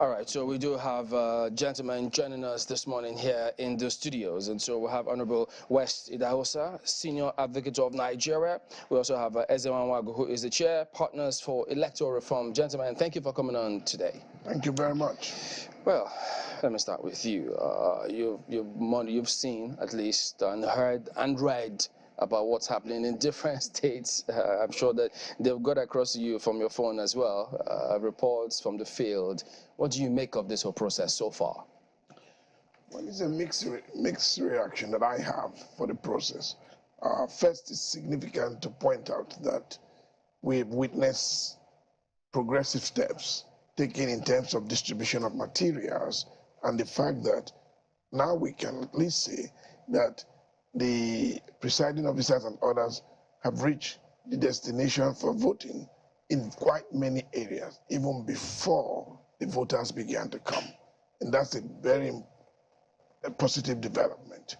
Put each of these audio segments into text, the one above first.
All right, so we do have a gentleman joining us this morning here in the studios. And so we have Honorable West Idahosa, Senior Advocate of Nigeria. We also have Ezewanwagu, who is the Chair, Partners for Electoral Reform. Gentlemen, thank you for coming on today. Thank you very much. Well, let me start with you. You've seen, at least, and heard and read about what's happening in different states. I'm sure that they've got across to you from your phone as well, reports from the field. What do you make of this whole process so far? Well, it's a mixed reaction that I have for the process. First, it's significant to point out that we've witnessed progressive steps taken in terms of distribution of materials, and the fact that now we can at least say that the presiding officers and others have reached the destination for voting in quite many areas, even before the voters began to come. And that's a very positive development.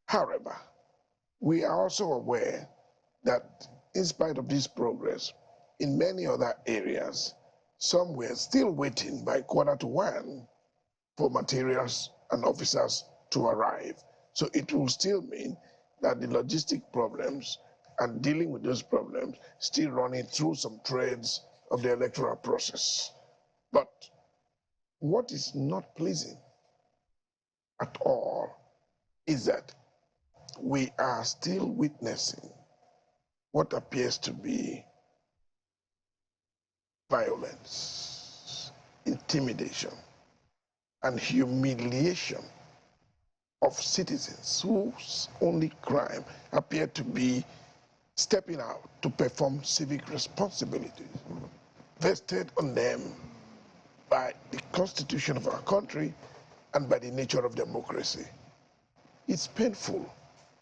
However, we are also aware that in spite of this progress, in many other areas, some were still waiting by 1:15 for materials and officers to arrive. So it will still mean that the logistic problems and dealing with those problems still running through some threads of the electoral process. But what is not pleasing at all is that we are still witnessing what appears to be violence, intimidation, and humiliation of citizens whose only crime appear to be stepping out to perform civic responsibilities vested on them by the Constitution of our country and by the nature of democracy. It's painful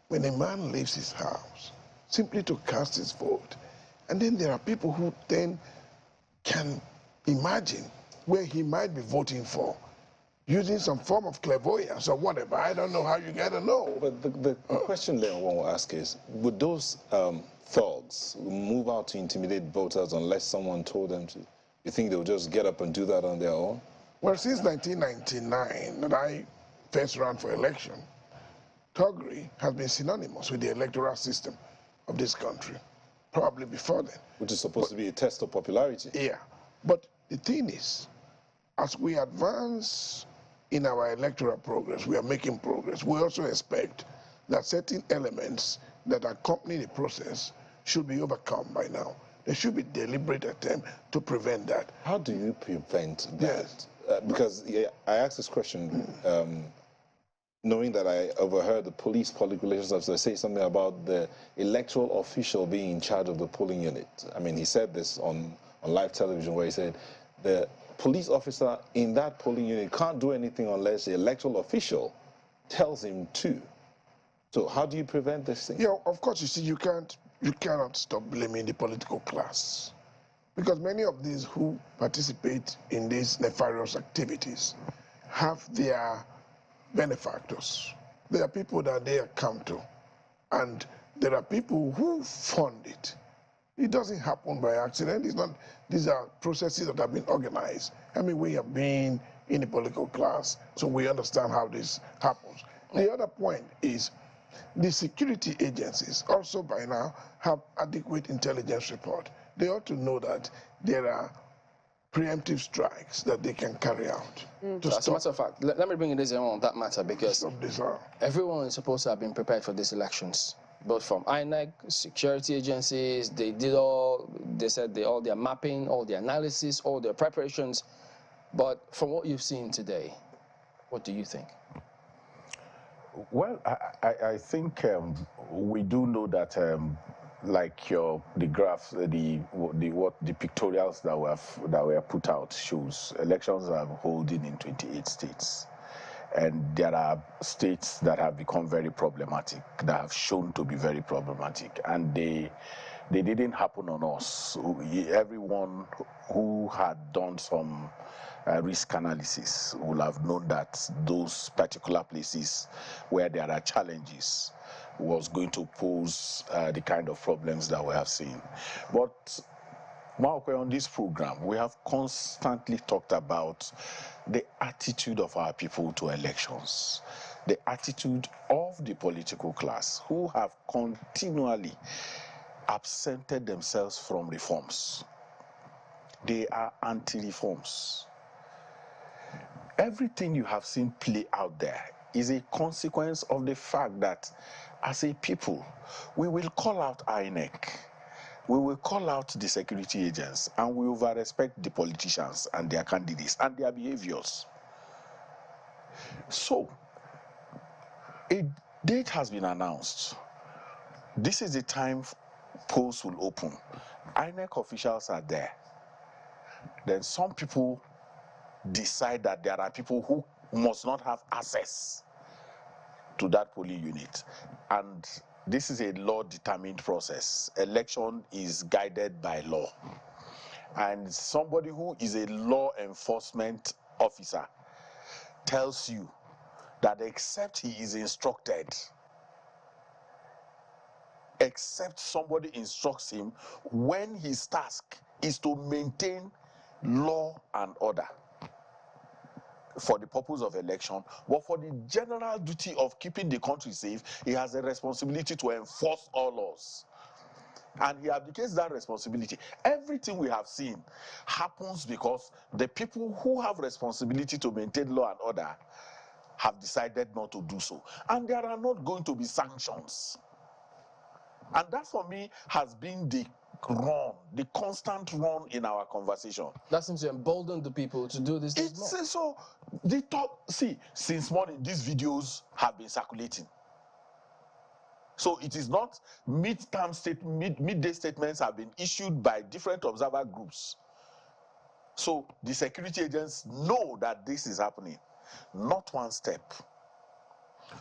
when a man leaves his house simply to cast his vote, and then there are people who then can imagine where he might be voting for, using some form of clairvoyance or whatever. I don't know how you get to know. But the question then one will ask is, would those thugs move out to intimidate voters unless someone told them to? You think they'll just get up and do that on their own? Well, since 1999, that I first ran for election, thuggery has been synonymous with the electoral system of this country, probably before then. Which is supposed to be a test of popularity. Yeah, but the thing is, as we advance in our electoral progress, we are making progress. We also expect that certain elements that accompany the process should be overcome by now. There should be deliberate attempt to prevent that. How do you prevent that? Yes. Because I asked this question knowing that I overheard the police public relations officer say something about the electoral official being in charge of the polling unit. I mean, he said this on live television where he said the police officer in that polling unit can't do anything unless the electoral official tells him to. So how do you prevent this thing? Yeah, of course, you see, you cannot stop blaming the political class, because many of these who participate in these nefarious activities have their benefactors. There are people that they come to, and there are people who fund it. It doesn't happen by accident. It's not. These are processes that have been organized. I mean, we have been in the political class, so we understand how this happens. The other point is the security agencies also by now have adequate intelligence report. They ought to know that there are preemptive strikes that they can carry out. As a matter of fact, let me bring this in on that matter, because everyone is supposed to have been prepared for these elections, both from INEC, security agencies. They said all their mapping, all their analysis, all their preparations. But from what you've seen today, what do you think? Well, I think we do know that, like the graphs, the pictorials that were put out shows elections are holding in 28 states, and there are states that have become very problematic, that have shown to be very problematic, and they didn't happen on us. Everyone who had done some risk analysis will have known that those particular places where there are challenges was going to pose the kind of problems that we have seen. But Maokwe, on this program, we have constantly talked about the attitude of our people to elections, the attitude of the political class who have continually absented themselves from reforms. They are anti-reforms. Everything you have seen play out there is a consequence of the fact that as a people, we will call out INEC, we will call out the security agents, and we over-respect the politicians and their candidates and their behaviors. So, a date has been announced. This is the time polls will open. INEC officials are there. Then some people decide that there are people who must not have access to that polling unit. And this is a law-determined process. Election is guided by law. And somebody who is a law enforcement officer tells you that except he is instructed, except somebody instructs him, when his task is to maintain law and order for the purpose of election, but for the general duty of keeping the country safe, he has a responsibility to enforce all laws. And he abdicates that responsibility. Everything we have seen happens because the people who have responsibility to maintain law and order have decided not to do so. And there are not going to be sanctions. And that for me has been the run, the constant run in our conversation. That seems to embolden the people to do this things more. So the top, see, since morning these videos have been circulating. So it is not midday statements have been issued by different observer groups. So the security agents know that this is happening. Not one step.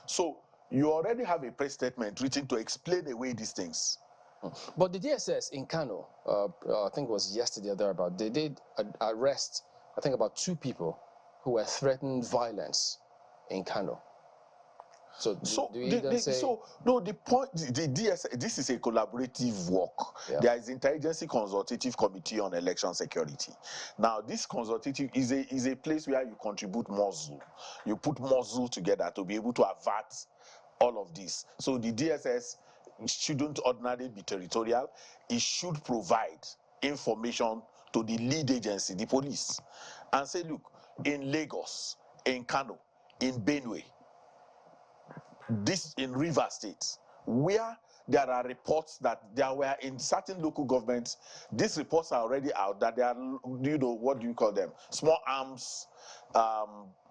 So you already have a press statement written to explain away these things. But the DSS in Kano, I think it was yesterday or thereabout, they did arrest, I think, about 2 people who were threatened violence in Kano. So the point, the DSS, this is a collaborative work. Yeah. There is Interagency Consultative Committee on Election Security. Now, this consultative is a place where you contribute muscle. You put muscle together to be able to avert all of this. So the DSS shouldn't ordinarily be territorial. It should provide information to the lead agency, the police, and say, look, in Lagos, in Kano, in Benue, this in River State, where there are reports that there were in certain local governments, these reports are already out that there are, what do you call them? Small arms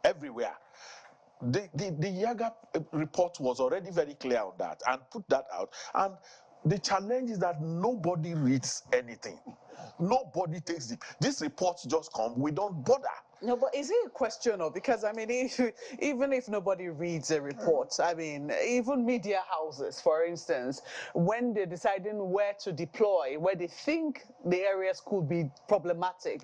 everywhere. The Yaga report was already very clear on that and put that out. And the challenge is that nobody reads anything. Nobody takes these reports just come, we don't bother. No, but is it a question of, because I mean, even if nobody reads a report, I mean, even media houses, for instance, when they're deciding where to deploy, where they think the areas could be problematic,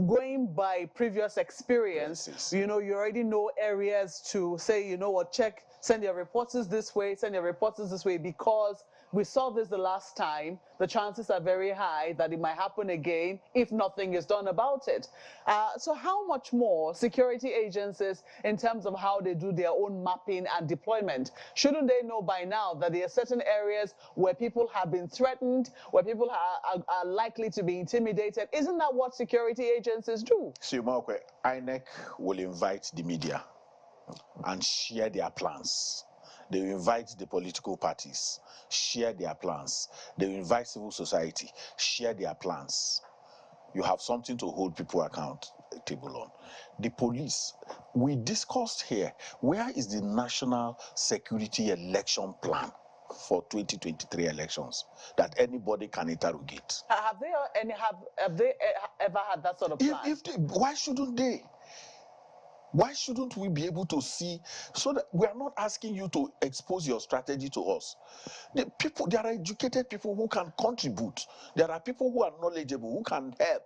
going by previous experience, you already know areas to say, check, send your reporters this way, because we saw this the last time. The chances are very high that it might happen again if nothing is done about it. So how much more security agencies, in terms of how they do their own mapping and deployment, shouldn't they know by now that there are certain areas where people have been threatened, where people are likely to be intimidated? Isn't that what security agencies do? So, INEC will invite the media and share their plans. They will invite the political parties, share their plans. They will invite civil society, share their plans. You have something to hold people accountable on. The police, we discussed here, where is the national security election plan for 2023 elections that anybody can interrogate? Have they ever had that sort of plan? Why shouldn't they? Why shouldn't we be able to see, so that we are not asking you to expose your strategy to us? There are educated people who can contribute. There are people who are knowledgeable, who can help.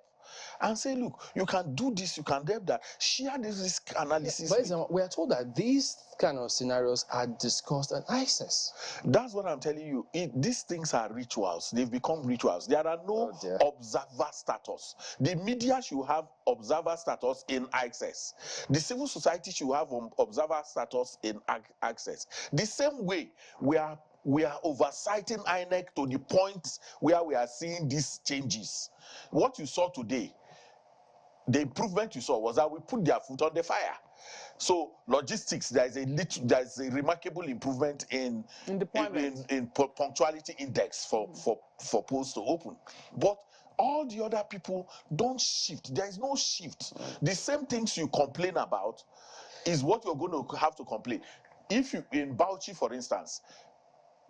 and say, look, you can do this, you can do that. Share this risk analysis. But we are told that these kind of scenarios are discussed at ICES. That's what I'm telling you. These things are rituals. They've become rituals. There are no observer status. The media should have observer status in access. The civil society should have observer status in access. The same way we are oversighting INEC to the point where we are seeing these changes. What you saw today, the improvement you saw was that we put their foot on the fire. So logistics, there's a remarkable improvement in punctuality index for polls to open. But all the other people don't shift. There is no shift. The same things you complain about is what you're going to have to complain. If you, in Bauchi, for instance,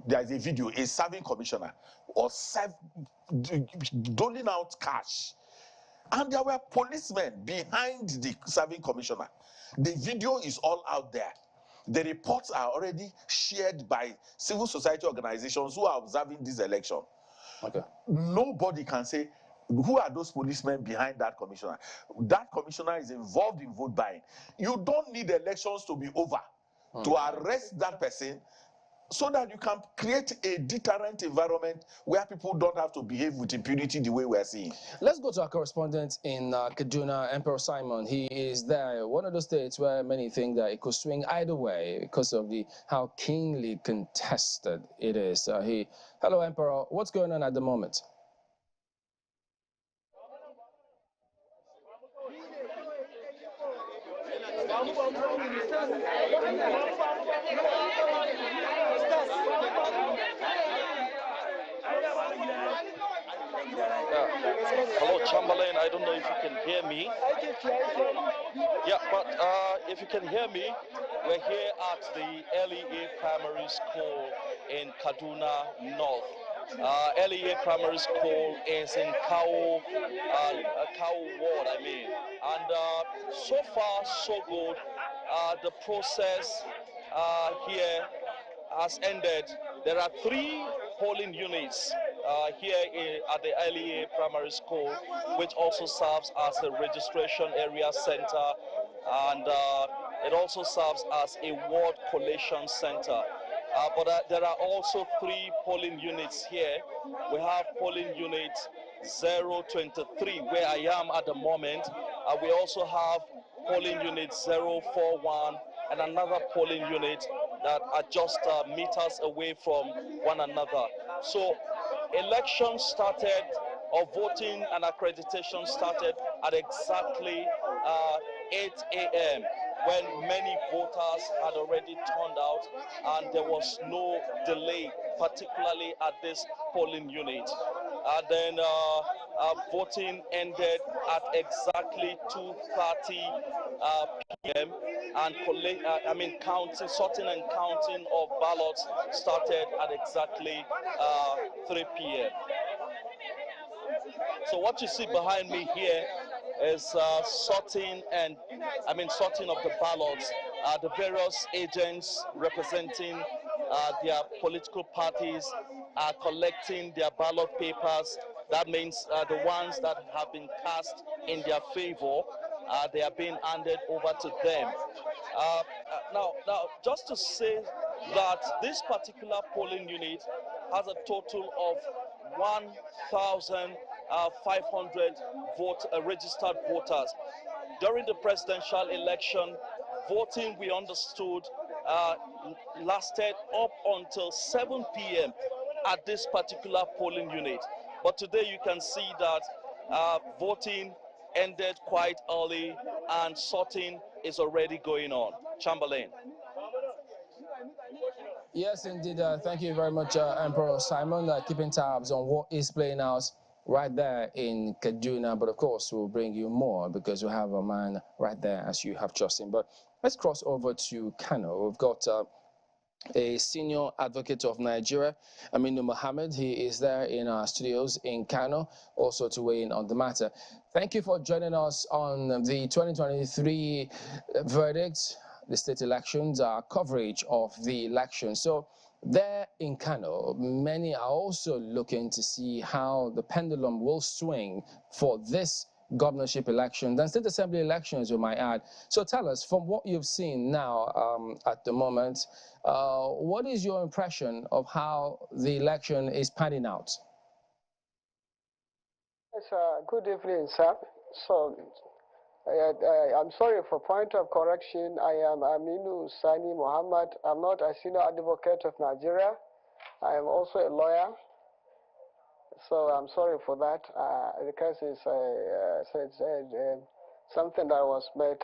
there is a video, a serving commissioner or doling out cash, and there were policemen behind the serving commissioner. The video is all out there. The reports are already shared by civil society organizations who are observing this election. Okay. Nobody can say, who are those policemen behind that commissioner? That commissioner is involved in vote buying. You don't need elections to be over to arrest that person, so that you can create a deterrent environment where people don't have to behave with impunity the way we're seeing. Let's go to our correspondent in Kaduna, Emperor Simon. He is there, one of the states where many think that it could swing either way because of how keenly contested it is. Hello, Emperor. What's going on at the moment? Hello, Chamberlain. I don't know if you can hear me. Yeah, but if you can hear me, we're here at the LEA Primary School in Kaduna North. LEA Primary School is in Kano ward, and so far so good. The process here has ended. There are 3 polling units here at the LEA Primary School, which also serves as a registration area center, and it also serves as a ward collation center. But there are also 3 polling units here. We have polling unit 023, where I am at the moment. We also have polling unit 041 and another polling unit that are just meters away from one another. So election started, or voting and accreditation started at exactly 8 a.m. when many voters had already turned out, and there was no delay, particularly at this polling unit. And then voting ended at exactly 2:30 p.m. and sorting and counting of ballots started at exactly 3 p.m. So what you see behind me here is sorting of the ballots. The various agents representing their political parties are collecting their ballot papers. That means the ones that have been cast in their favor, they are being handed over to them. Now, just to say that this particular polling unit has a total of 1,500 registered voters. During the presidential election, voting, we understood, lasted up until 7 p.m. at this particular polling unit. But today you can see that voting ended quite early and sorting is already going on. Chamberlain. Yes, indeed. Thank you very much, Emperor Simon, keeping tabs on what is playing out right there in Kaduna. But of course, we'll bring you more because we have a man right there, as you have just seen. But let's cross over to Kano. We've got a senior advocate of Nigeria, Aminu Mohammed. He is there in our studios in Kano, also to weigh in on the matter. Thank you for joining us on the 2023 verdict, the state elections, coverage of the election. So there in Kano, many are also looking to see how the pendulum will swing for this governorship elections and state assembly elections, you might add. So tell us, from what you've seen now at the moment, what is your impression of how the election is panning out? Yes, good evening, sir. So, I'm sorry for point of correction. I am Aminu Sani Muhammad. I'm not a senior advocate of Nigeria. I am also a lawyer. So I'm sorry for that, because it's something that was made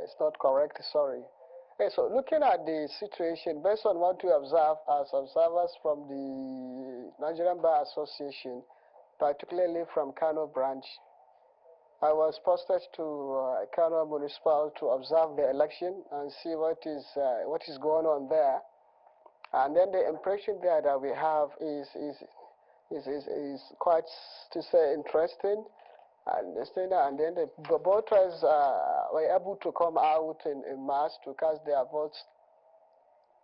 it's not correct. Sorry. Okay, so looking at the situation, based on what we observe as observers from the Nigerian Bar Association, particularly from Kano branch, I was posted to Kano Municipal to observe the election and see what is going on there. And then the impression there that we have is quite, to say, interesting. And then the voters were able to come out in mass to cast their votes.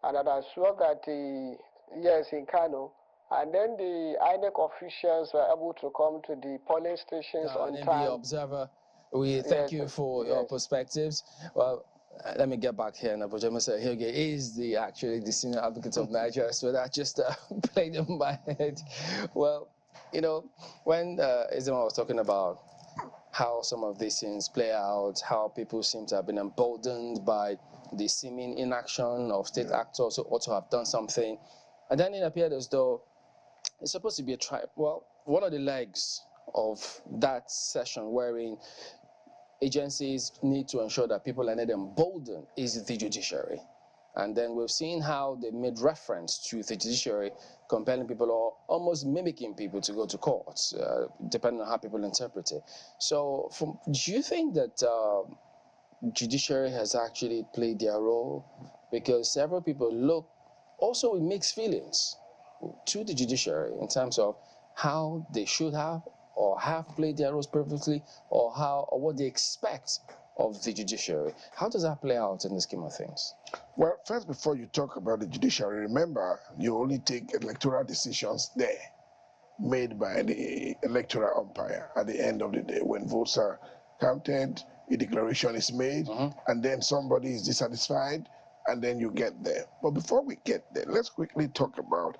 And I saw that in Kano. And then the INEC officials were able to come to the polling stations on time. The Observer, we thank you for your perspectives. Well, let me get back here. Nabojama Hege is actually the senior advocate of Nigeria, so that just played in my head. Well, you know, when Izema was talking about how some of these things play out, how people seem to have been emboldened by the seeming inaction of state actors who ought to have done something, and then it appeared as though it's supposed to be a tribe. Well, one of the legs of that session wherein agencies need to ensure that people are not emboldened is the judiciary. And then we've seen how they made reference to the judiciary compelling people or almost mimicking people to go to court, depending on how people interpret it. So do you think that judiciary has actually played their role? Because several people look also with mixed feelings to the judiciary in terms of how they should have or have played their roles perfectly, or what they expect of the judiciary. How does that play out in the scheme of things? Well, first, before you talk about the judiciary, remember you only take electoral decisions there made by the electoral umpire at the end of the day. When votes are counted, a declaration is made, and then somebody is dissatisfied, and then you get there. But before we get there, let's quickly talk about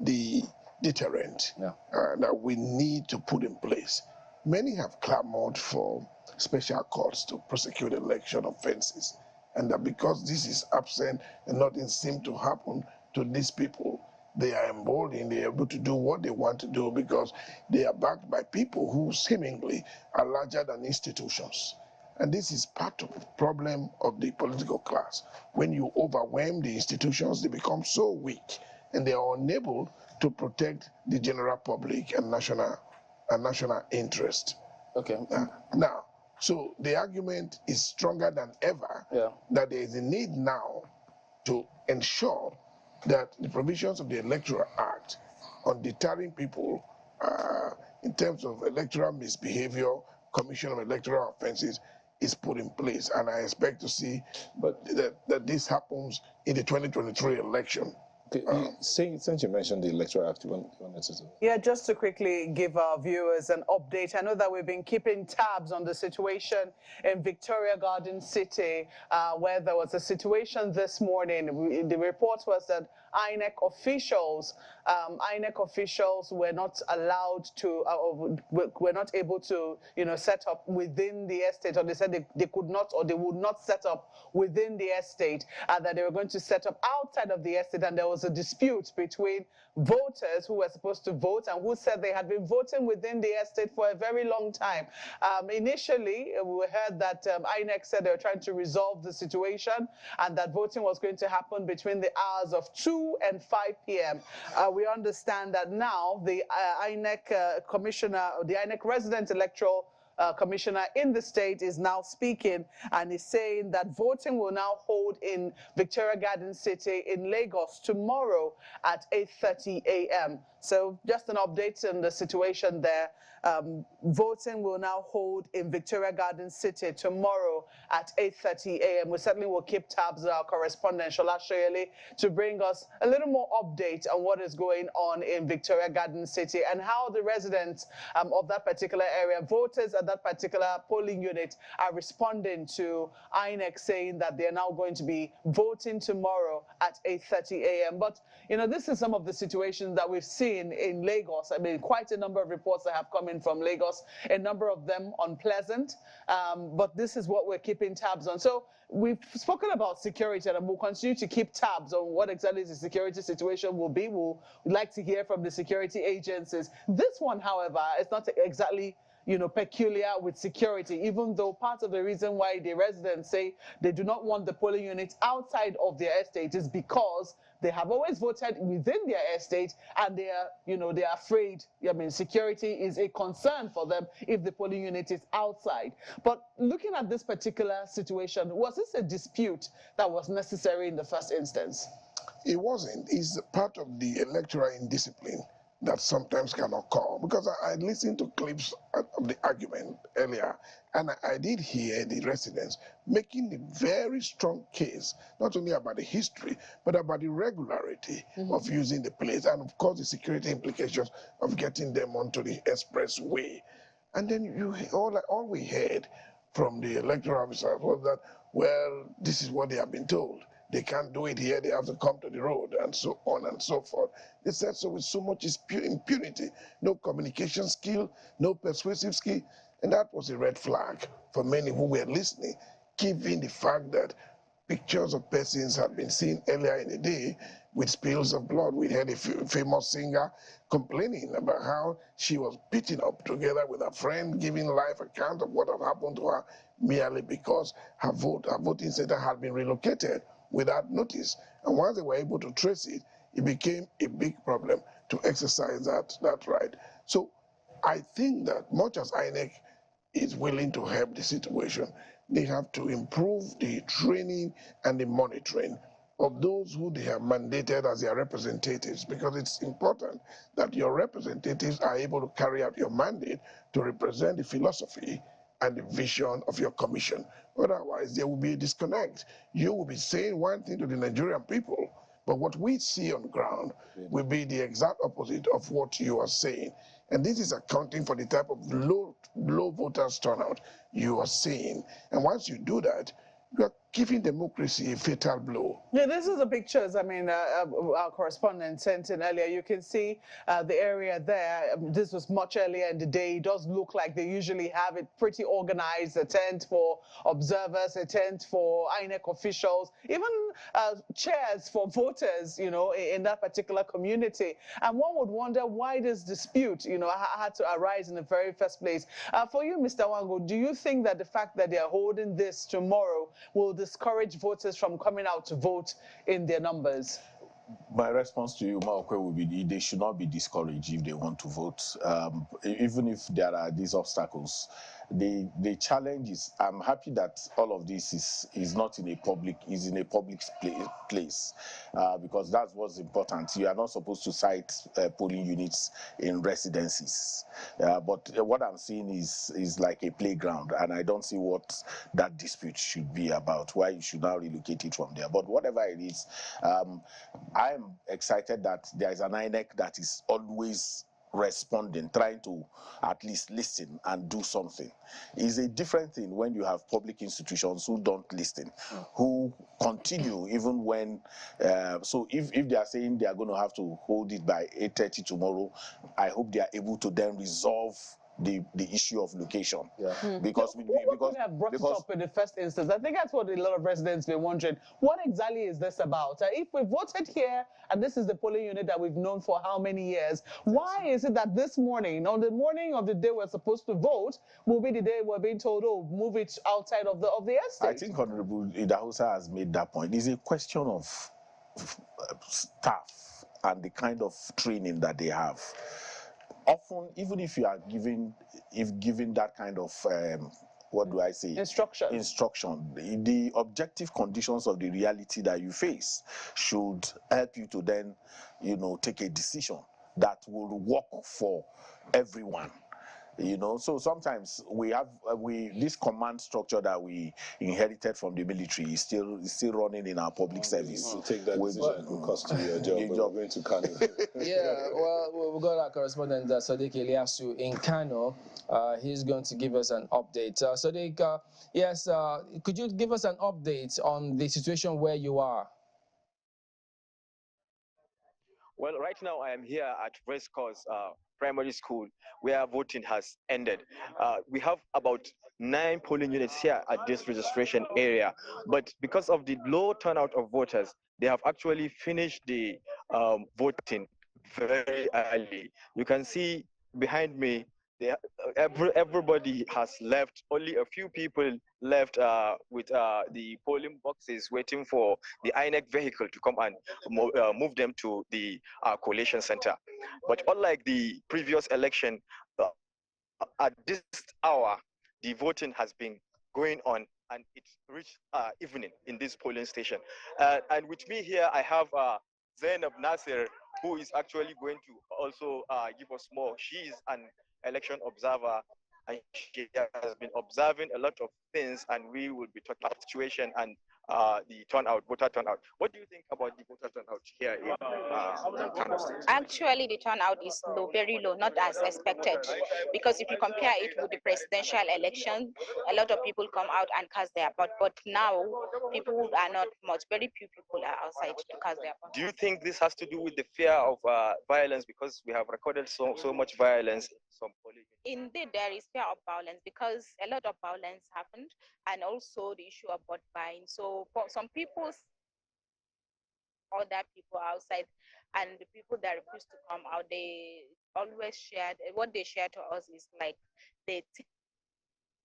the deterrent that we need to put in place. Many have clamored for special courts to prosecute election offenses, and that because this is absent and nothing seems to happen to these people, they are emboldened, they are able to do what they want to do because they are backed by people who seemingly are larger than institutions. And this is part of the problem of the political class. When you overwhelm the institutions, they become so weak and they are unable to protect the general public and national interest. Okay. Now, so the argument is stronger than ever that there is a need now to ensure that the provisions of the Electoral Act on deterring people in terms of electoral misbehavior, commission of electoral offenses is put in place. And I expect to see that this happens in the 2023 election. Since you mentioned the Electoral Act, you wanted to... Yeah, just to quickly give our viewers an update. I know that we've been keeping tabs on the situation in Victoria Garden City, where there was a situation this morning. The report was that INEC officials were not allowed to, were not able to, set up within the estate, or they said they could not, or they would not set up within the estate, that they were going to set up outside of the estate, and there was a dispute between voters who were supposed to vote and who said they had been voting within the estate for a very long time. Initially, we heard that INEC said they were trying to resolve the situation and that voting was going to happen between the hours of 2 and 5 p.m. We understand that now the INEC commissioner, the INEC resident electoral commissioner in the state is now speaking and is saying that voting will now hold in Victoria Garden City in Lagos tomorrow at 8:30 a.m. So just an update on the situation there. Voting will now hold in Victoria Garden City tomorrow at 8:30 a.m. We certainly will keep tabs with our correspondent, Shola Shoyele, to bring us a little more update on what is going on in Victoria Garden City and how the residents of that particular area, voters at that particular polling unit, are responding to INEC saying that they're now going to be voting tomorrow at 8:30 a.m. But, you know, this is some of the situations that we've seen in Lagos. I mean, quite a number of reports that have come in from Lagos, a number of them unpleasant, but this is what we're keeping tabs on. So we've spoken about security, and we'll continue to keep tabs on what exactly the security situation will be. We'd like to hear from the security agencies. This one, however, is not exactly, you know, peculiar with security, even though part of the reason why the residents say they do not want the polling units outside of their estate is because they have always voted within their estate, and they are, you know, they are afraid. I mean, security is a concern for them if the polling unit is outside. But looking at this particular situation, was this a dispute that was necessary in the first instance? It wasn't. It's part of the electoral indiscipline that sometimes can occur. Because I listened to clips of the argument earlier, and I did hear the residents making a very strong case, not only about the history, but about the regularity of using the place, and of course the security implications of getting them onto the expressway. And then all we heard from the electoral officers was that, well, this is what they have been told. They can't do it here, they have to come to the road, and so on and so forth. They said so with so much impunity, no communication skill, no persuasive skill, and that was a red flag for many who were listening, given the fact that pictures of persons had been seen earlier in the day with spills of blood. We had a famous singer complaining about how she was beaten up together with a friend, giving live account of what had happened to her merely because her voting center had been relocated without notice. And once they were able to trace it, it became a big problem to exercise that right. So I think that much as INEC is willing to help the situation, they have to improve the training and the monitoring of those who they have mandated as their representatives, because it's important that your representatives are able to carry out your mandate to represent the philosophy and the vision of your commission. Otherwise, there will be a disconnect. You will be saying one thing to the Nigerian people, but what we see on the ground will be the exact opposite of what you are saying. And this is accounting for the type of low voters turnout you are seeing. And once you do that, you are giving democracy a fatal blow. Yeah, this is the pictures. I mean, our correspondent sent in earlier. You can see the area there. This was much earlier in the day. It does look like they usually have it pretty organized. A tent for observers, a tent for INEC officials, even chairs for voters, you know, in that particular community. And one would wonder why this dispute, you know, had to arise in the very first place. For you, Mr. Wango, do you think that the fact that they are holding this tomorrow will discourage voters from coming out to vote in their numbers? My response to you, Maokwe, will be they should not be discouraged if they want to vote, even if there are these obstacles. The challenge is, I'm happy that all of this is not in a public, is in a public place, because that's what's important. You are not supposed to cite polling units in residences, but what I'm seeing is like a playground, and I don't see what that dispute should be about, why you should now relocate it from there. But whatever it is, I'm excited that there is an INEC that is always responding, trying to at least listen and do something. It's a different thing when you have public institutions who don't listen, who continue even when, so if they are saying they are going to have to hold it by 8:30 tomorrow, I hope they are able to then resolve the issue of location. Yeah. Because what could have brought it up in the first instance? I think that's what a lot of residents were wondering. What exactly is this about? If we voted here, and this is the polling unit that we've known for how many years, why is it that this morning, on the morning of the day we're supposed to vote, will be the day we're being told, oh, move it outside of the estate? I think Honorable Idahosa has made that point. It's a question of staff and the kind of training that they have. Often, even if you are given that kind of what do I say? Instruction. The objective conditions of the reality that you face should help you to then, you know, take a decision that will work for everyone. You know, so sometimes we have this command structure that we inherited from the military is still running in our public service. To take that decision will cost you your job. But we're going to Kano. Yeah, well, we've got our correspondent Sadiq Eliasu in Kano. He's going to give us an update. Sadiq, yes, could you give us an update on the situation where you are? Well, right now I am here at Race Course Primary School, where voting has ended. We have about 9 polling units here at this registration area, but because of the low turnout of voters, they have actually finished the voting very early. You can see behind me, everybody has left. Only a few people left with the polling boxes waiting for the INEC vehicle to come and move them to the collation center. But unlike the previous election, at this hour, the voting has been going on, and it's reached evening in this polling station. And with me here, I have Zainab Nasir, who is actually going to also give us more. She is an election observer, and she has been observing a lot of things, and we will be talking about the situation and the turnout, voter turnout. What do you think about the voter turnout here in Kano State? Actually, the turnout is low, very low, not as expected. Because if you compare it with the presidential election, a lot of people come out and cast their vote. But now, people are not much. Very few people are outside to cast their vote. Do you think this has to do with the fear of violence, because we have recorded so much violence in some polling? Indeed, there is fear of violence because a lot of violence happened, and also the issue of vote buying. So for some people, other people outside, and the people that refuse to come out, they always shared what they share to us is like they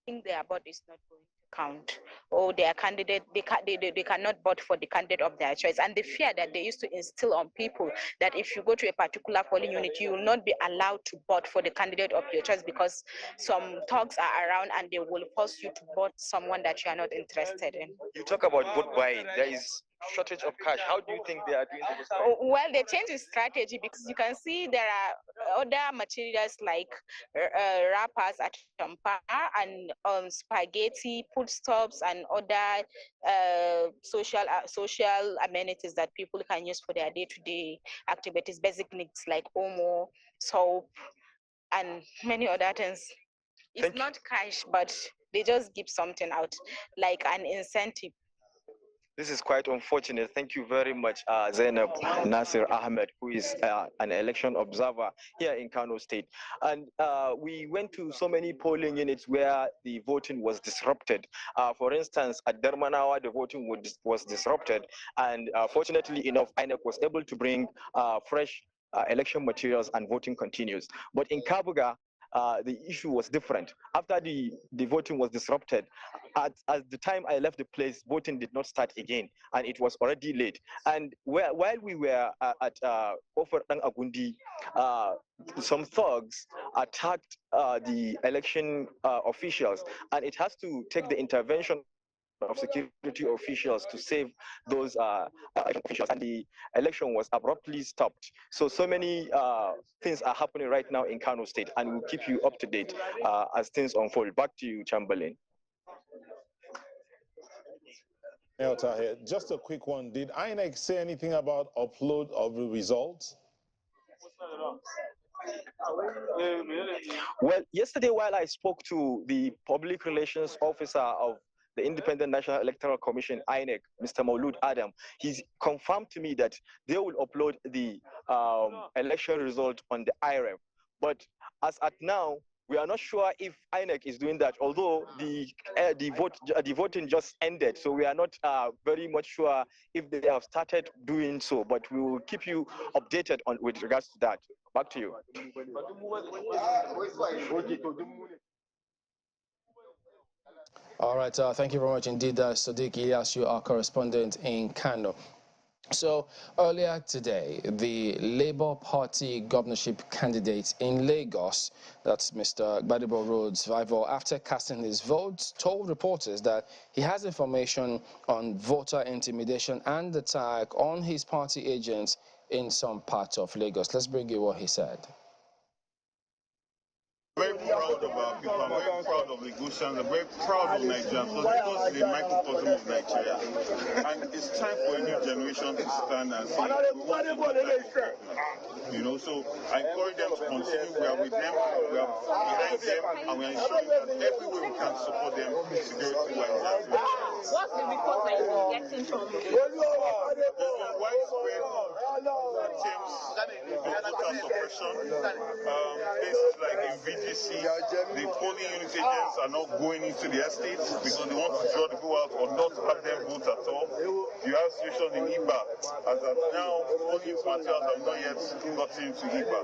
think their vote is not going to count, or their candidate they cannot vote for the candidate of their choice, and the fear that they used to instill on people that if you go to a particular polling unit, you will not be allowed to vote for the candidate of your choice because some thugs are around and they will force you to vote someone that you are not interested in. You talk about vote buying. There is shortage of cash. How do you think they are doing this? Well, they changed the strategy because you can see there are other materials like wrappers at champa and spaghetti, foodstuffs, and other social amenities that people can use for their day-to-day activities, basic needs like omo, soap, and many other things. It's not cash, but they just give something out like an incentive. This is quite unfortunate. Thank you very much, Zainab Nasir Ahmed, who is an election observer here in Kano State. And we went to so many polling units where the voting was disrupted. For instance, at Adamawa, the voting was disrupted. And fortunately enough, INEC was able to bring fresh election materials, and voting continues. But in Kabuga, the issue was different. After the voting was disrupted, at the time I left the place, voting did not start again, and it was already late. And while we were at Oferdang Agundi, some thugs attacked the election officials, and it has to take the intervention of security officials to save those officials, and the election was abruptly stopped. So many things are happening right now in Kano State, and we'll keep you up to date as things unfold. Back to you, Chamberlain. Just a quick one. Did INEC say anything about upload of the results? Well, yesterday while I spoke to the public relations officer of the Independent National Electoral Commission, INEC, Mr. Maulud Adam, he's confirmed to me that they will upload the election result on the IREV. But as at now, we are not sure if INEC is doing that, although the voting just ended, so we are not very much sure if they have started doing so, but we will keep you updated on with regards to that. Back to you. All right, thank you very much indeed, Sadiq Ilyasu, our correspondent in Kano. So earlier today, the Labour Party governorship candidate in Lagos, that's Mr. Gbadebo Rhodes Vival, after casting his vote, told reporters that he has information on voter intimidation and attack on his party agents in some parts of Lagos. Let's bring you what he said. Very proud of our people. I'm very proud of Lagosians. I'm very proud of Nigerians because Lagos is a microcosm of Nigeria. And it's time for a new generation to stand and say, we want to be, you know, so I encourage them to continue. We are with them, we are behind them, and we are ensuring that every way we can support them security-wise. What's the report that you're getting from widespread attempts voter suppression, places like in VGC, the polling unit agents are not going into the estates because they want to draw the people out or not have them vote at all. You have situations in Iba, as of now, polling materials have not yet gotten into Iba.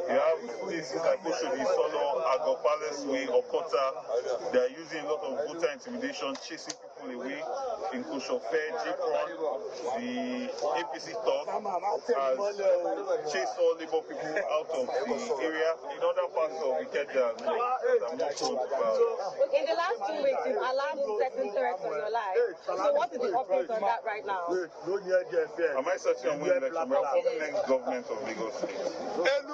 You have places like Oshodi, Solo, Agbo Palace Way, Okota. They are using a lot of voter intimidation, chasing people away. In Koshofe, Jipron, the APC talk has chased all Labour people out of the area. In other parts of Ikeja, I'm not sure about. In the last 2 weeks, you've allowed certain threats on your life. So what is the update on that right now? Am I searching on one election? We are forming next government of Lagos State. They are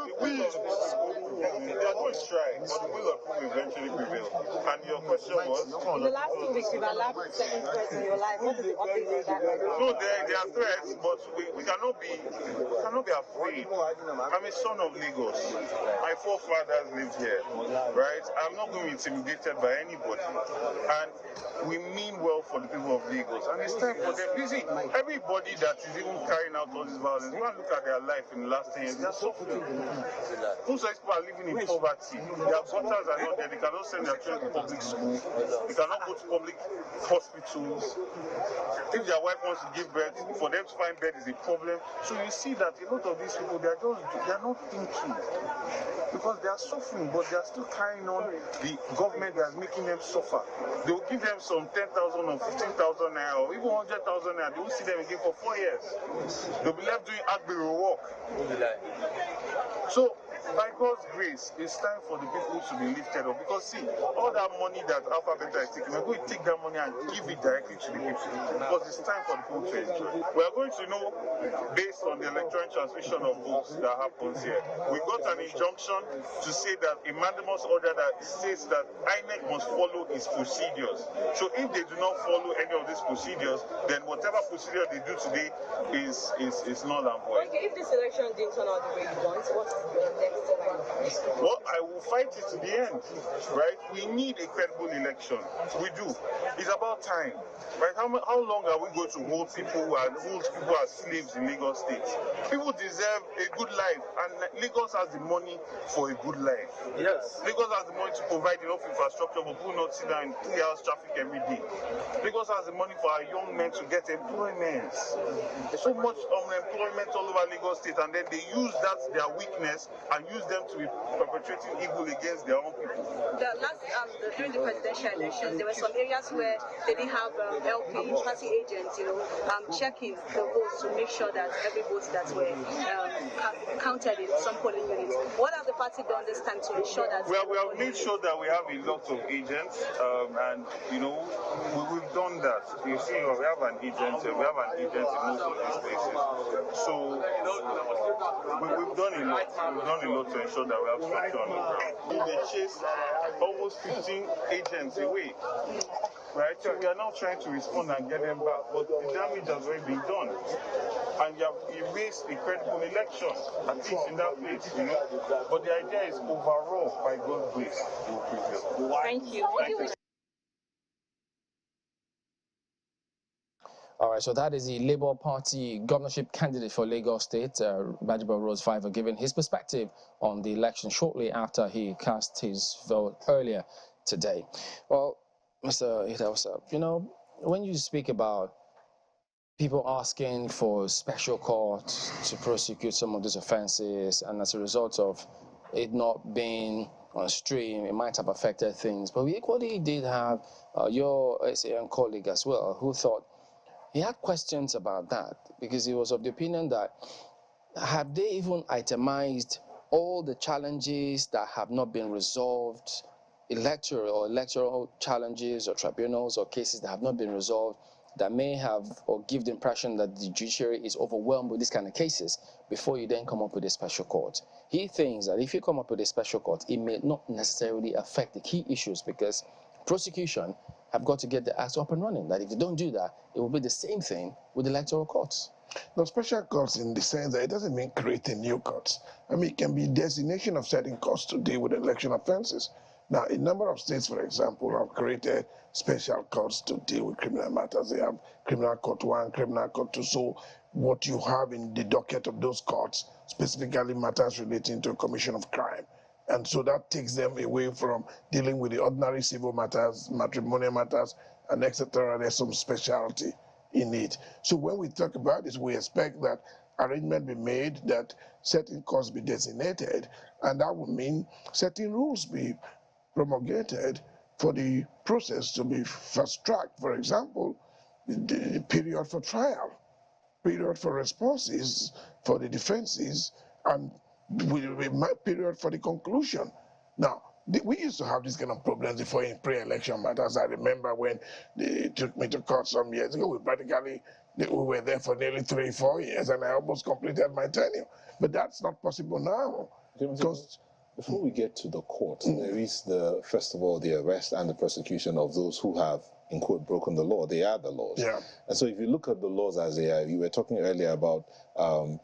going to try, but the will of people eventually prevail. And your question was? In the last 2 weeks, you've allowed certain threats on your life. What is the update on that right now? No, there are threats, but we cannot be afraid. I'm a son of Lagos. My forefathers lived here, right? I'm not going to be intimidated by anybody. And we mean well for the people of Lagos. And it's time for them. You see, everybody that is even carrying out all this violence, go and look at their life in the last 10 years, they are suffering. Most of these people are living in poverty. Their gutters are not there. They cannot send their children to public school. They cannot go to public hospitals. If their wife wants to give birth, for them to find bed is a problem. So you see that a lot of these people, they're not thinking. Because they are suffering, but they are still carrying on the government that is making them suffer. They will give them some 10,000 or 15,000 naira or even 100,000 naira. They will see them again for 4 years. They'll be left doing admirable work. So, by God's grace, it's time for the people to be lifted up. Because see, all that money that Alpha Beta is taking, we're going to take that money and give it directly to the people. Because it's time for the people to enjoy. We are going to know, based on the electronic transmission of votes that happens here, we got an injunction to say that a mandamus order that states that INEC must follow its procedures. So if they do not follow any of these procedures, then whatever procedure they do today is null and void. Okay, if this election didn't turn out the way you want, what's the next? Well, I will fight it to the end, right? We need a credible election. We do. It's about time, right? How long are we going to hold people as slaves in Lagos State? People deserve a good life, and Lagos has the money for a good life. Yes. Lagos has the money to provide enough infrastructure for people not sit down in 3 hours traffic every day. Lagos has the money for our young men to get employment. There's so much unemployment all over Lagos State, and then they use that, their weakness, and use them to be perpetrating evil against their own people. During the presidential elections, there were some areas where they didn't have LP party agents, checking the votes to make sure that every vote that were counted in some polling units. What have the party done this time to ensure that? Well, we have made sure that we have a lot of agents, and we've done that. You see, we have an agent. We have an agent in most of these places. So we've done a lot. We've done a lot to ensure that we have structure on the ground. They chased almost 15 agents away. Right, so we are now trying to respond and get them back, but the damage has already been done, and you have erased a credible election, at least in that place, But the idea is overall, by God's grace, we will prevail. Thank you. Thank you. All right, so that is the Labour Party governorship candidate for Lagos State, Bajibo Rose Fiver, giving his perspective on the election shortly after he cast his vote earlier today. Well, Mr. Hidawasa, when you speak about people asking for special courts to prosecute some of these offenses, and as a result of it not being on stream, it might have affected things. But we equally did have your SAN colleague as well, who thought he had questions about that, because he was of the opinion that have they even itemized all the challenges that have not been resolved, electoral challenges or tribunals or cases that have not been resolved, that may have or give the impression that the judiciary is overwhelmed with these kind of cases before you then come up with a special court. He thinks that if you come up with a special court, it may not necessarily affect the key issues because prosecution have got to get the acts up and running. That if they don't do that, it will be the same thing with electoral courts. No, special courts in the sense that it doesn't mean creating new courts. I mean, it can be designation of certain courts to deal with election offenses. Now, a number of states, for example, have created special courts to deal with criminal matters. They have criminal court 1, criminal court 2. So what you have in the docket of those courts specifically matters relating to commission of crime. And so that takes them away from dealing with the ordinary civil matters, matrimonial matters, and etc. There's some specialty in it. So when we talk about this, we expect that arrangement be made, that certain courts be designated, and that would mean certain rules be promulgated for the process to be fast-tracked. For example, the period for trial, period for responses for the defenses, and period for the conclusion. Now, we used to have this kind of problems before in pre-election matters. I remember when they took me to court some years ago, we were there for nearly 3-4 years, and I almost completed my tenure. But that's not possible now. Because before we get to the court, there is first of all, the arrest and the prosecution of those who have, in quote, broken the law. They are the laws. Yeah. And so if you look at the laws as they are, you were talking earlier about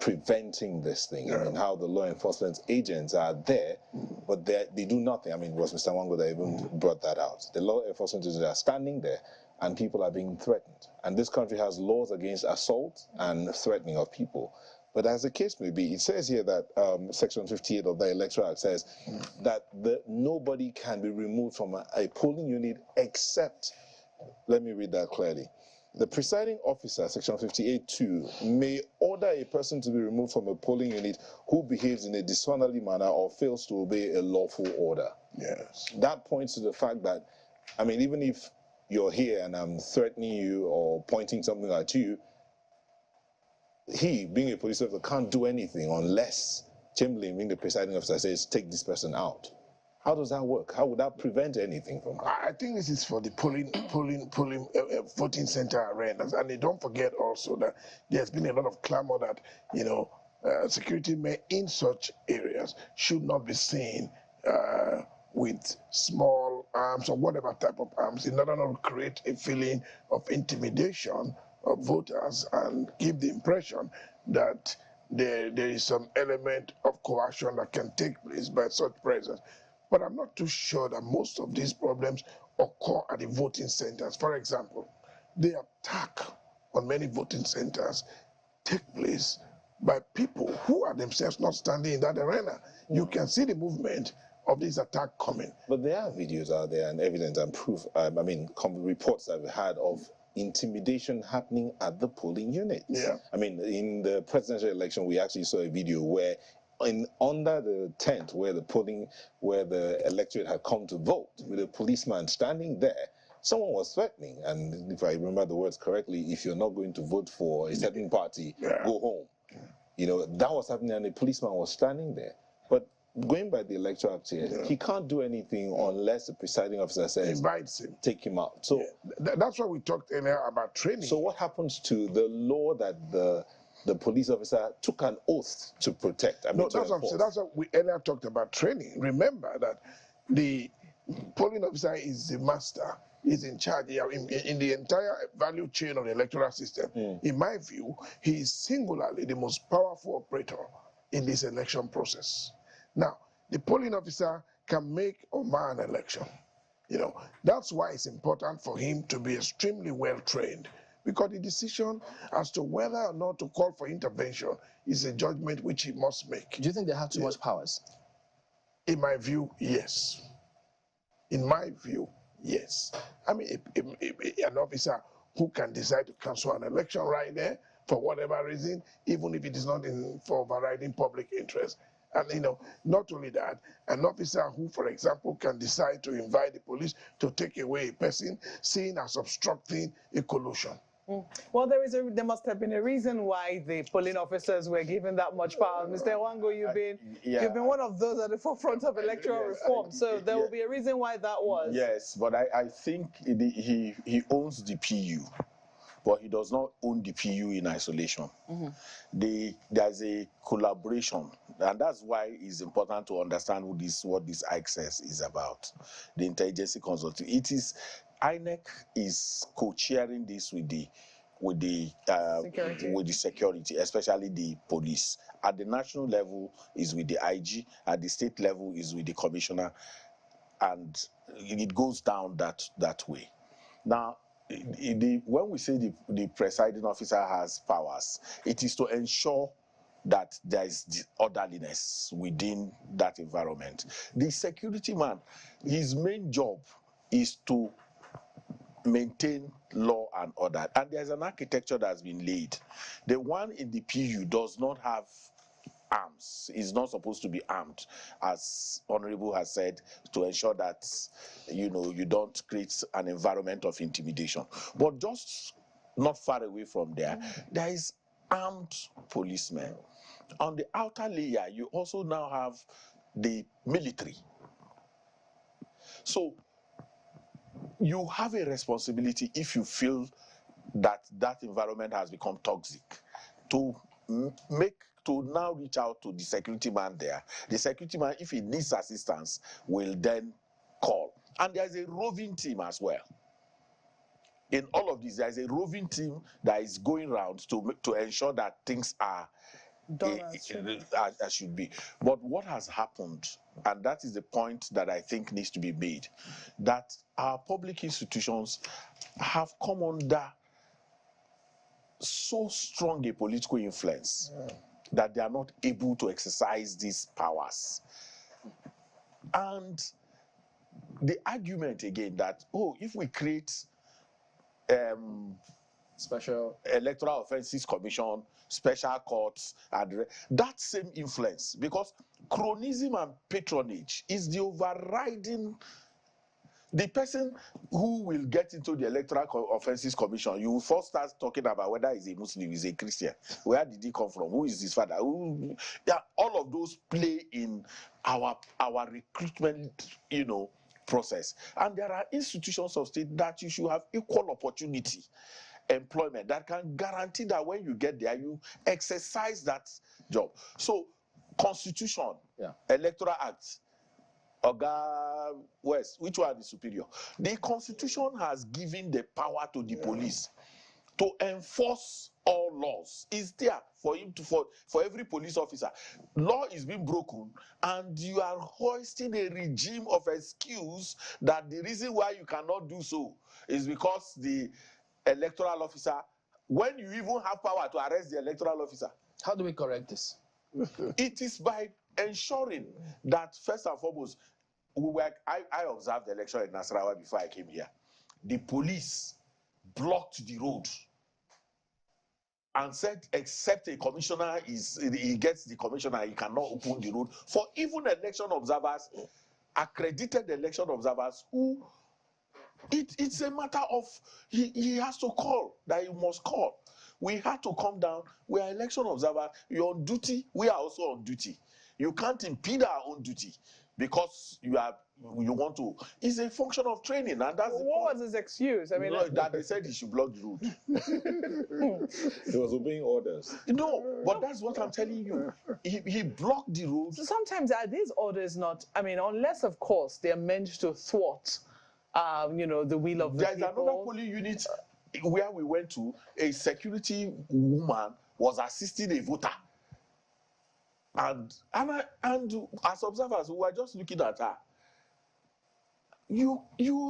preventing this thing. I mean, how the law enforcement agents are there, but they do nothing. I mean, was Mr. Wango that even brought that out? The law enforcement agents are standing there and people are being threatened. And this country has laws against assault and threatening of people. But as the case may be, it says here that Section 58 of the Electoral Act says that nobody can be removed from a polling unit except, let me read that clearly. The presiding officer, Section 58(2), may order a person to be removed from a polling unit who behaves in a disorderly manner or fails to obey a lawful order. Yes. That points to the fact that, I mean, even if you're here and I'm threatening you or pointing something at you, he, being a police officer, can't do anything unless Chamberlain, being the presiding officer, says, take this person out. How does that work? How would that prevent anything from happening? I think this is for the voting center arenas. And don't forget also that there's been a lot of clamor that, security men in such areas should not be seen with small arms or whatever type of arms in order not to create a feeling of intimidation of voters and give the impression that there is some element of coercion that can take place by such presence. But I'm not too sure that most of these problems occur at the voting centers. For example, the attack on many voting centers take place by people who are themselves not standing in that arena. You can see the movement of this attack coming. But there are videos out there and evidence and proof, reports that we've had of intimidation happening at the polling units. Yeah. I mean, in the presidential election, we actually saw a video where under the tent where the electorate had come to vote, with a policeman standing there, someone was threatening. And if I remember the words correctly, if you're not going to vote for a certain party, go home. That was happening and a policeman was standing there. But going by the Electoral Act here, he can't do anything unless the presiding officer says, invites him, take him out. So that's why we talked earlier about training. So what happens to the law that the police officer took an oath to protect? That's what we earlier talked about training. Remember that the polling officer is the master, is in charge in the entire value chain of the electoral system. In my view, he is singularly the most powerful operator in this election process. Now, the polling officer can make or mar an election. That's why it's important for him to be extremely well trained, because the decision as to whether or not to call for intervention is a judgment which he must make. Do you think they have too much powers? In my view, yes. In my view, yes. I mean, an officer who can decide to cancel an election right there for whatever reason, even if it is not for overriding public interest. And, not only that, an officer who, for example, can decide to invite the police to take away a person seen as obstructing a collusion. Well, there must have been a reason why the polling officers were given that much power. Mr. Wango, you've been one of those at the forefront of electoral reform, so there will be a reason why that was. Yes, but I think he owns the PU. but he does not own the PU in isolation. There's a collaboration, and that's why it's important to understand what this access is about, the interagency consulting. INEC is co-chairing this with the security, especially the police. At the national level is with the IG, at the state level is with the commissioner, and it goes down that way. Now, when we say the presiding officer has powers, it is to ensure that there is orderliness within that environment. The security man, his main job is to maintain law and order, and there's an architecture that's been laid. The one in the PU does not have arms, is not supposed to be armed, as Honorable has said, to ensure that you don't create an environment of intimidation. But just not far away from there is armed policemen. On the outer layer, you also now have the military. So you have a responsibility, if you feel that environment has become toxic, to now reach out to the security man there. The security man, if he needs assistance, will then call. And there's a roving team as well. In all of this, there's a roving team that is going around to ensure that things are done as should be. But what has happened, and that is the point that I think needs to be made, that our public institutions have come under so strong a political influence that they are not able to exercise these powers. And the argument again that, if we create special electoral offenses commission, special courts, and that same influence, because cronyism and patronage is the overriding. The person who will get into the Electoral Offenses Commission, you will first start talking about whether he's a Muslim, he's a Christian. Where did he come from? Who is his father? All of those play in our recruitment, process. And there are institutions of state that you should have equal opportunity employment that can guarantee that when you get there, you exercise that job. So, Constitution, Electoral Act, Oga West, which one is superior? The Constitution has given the power to the police to enforce all laws. It's there for him for every police officer. Law is being broken, and you are hoisting a regime of excuse that the reason why you cannot do so is because the electoral officer, when you even have power to arrest the electoral officer. How do we correct this? It is by ensuring that, first and foremost, I observed the election in Nasarawa before I came here. The police blocked the road and said, except a commissioner he gets the commissioner, he cannot open the road for even election observers, accredited election observers, who it's a matter of he has to call, that he must call. We had to come down. We are election observers. You're on duty. We are also on duty. You can't impede our own duty because you want to. It's a function of training, and that's what was his excuse? I mean, that they said he should block the road. He was obeying orders. No, but that's what I'm telling you. He blocked the road. So sometimes are these orders not? I mean, unless of course they are meant to thwart, the will of the people. There's another polling unit where we went to. A security woman was assisting a voter. And as observers, we were just looking at her. You